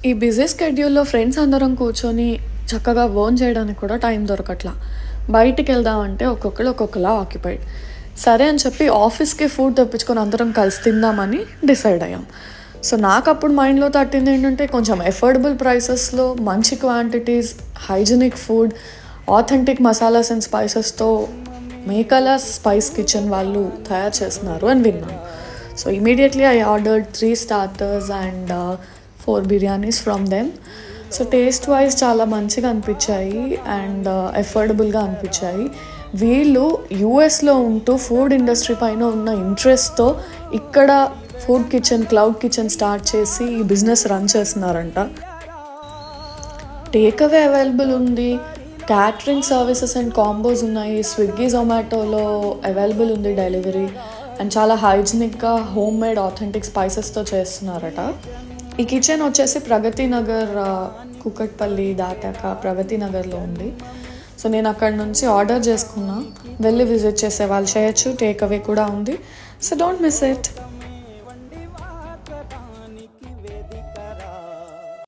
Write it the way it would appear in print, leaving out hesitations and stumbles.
ఈ busy స్కెడ్యూల్‌లో friends అందరం కూర్చొని చక్కగా చేయడానికి కూడా టైం దొరకట్లా. బయటికెళ్దామంటే ఒక్కొక్కళ్ళు ఒక్కొక్కలా ఆక్యుపైడ్. సరే అని చెప్పి ఆఫీస్‌కి ఫుడ్ తెప్పించుకొని అందరం కలిసి తిందామని డిసైడ్ అయ్యాం. సో నాకప్పుడు మైండ్‌లో తట్టిందేంటంటే కొంచెం ఎఫోర్డబుల్ ప్రైసెస్‌లో మంచి quantities, hygienic food, authentic masalas and స్పైసెస్‌తో మేకల స్పైస్ కిచెన్ వాళ్ళు తయారు చేస్తున్నారు అని విన్నాను. So immediately I ordered 3 starters and 4 biryanis from them. So taste wise చాలా మంచిగా అనిపించాయి అండ్ ఎఫోర్డబుల్గా అనిపించాయి. వీళ్ళు యూఎస్లో ఉంటూ ఫుడ్ ఇండస్ట్రీ పైన ఉన్న ఇంట్రెస్ట్తో ఇక్కడ food kitchen, cloud kitchen start చేసి ఈ బిజినెస్ రన్ చేస్తున్నారంట. టేక్ అవే అవైలబుల్ ఉంది, క్యాటరింగ్ సర్వీసెస్ అండ్ కాంబోస్ ఉన్నాయి, స్విగ్గీ జొమాటోలో అవైలబుల్ ఉంది డెలివరీ, అండ్ చాలా హైజీనిక్గా హోమ్ మేడ్ ఆథెంటిక్ స్పైసెస్తో చేస్తున్నారట. ఈ కిచెన్ వచ్చేసి ప్రగతి నగర్, కూకట్పల్లి దాటాక ప్రగతి నగర్లో ఉంది. సో నేను అక్కడ నుంచి ఆర్డర్ చేసుకున్నా. వెళ్ళి విజిట్ చేసే వాళ్ళు చేయొచ్చు, టేక్ అవే కూడా ఉంది. So don't miss it.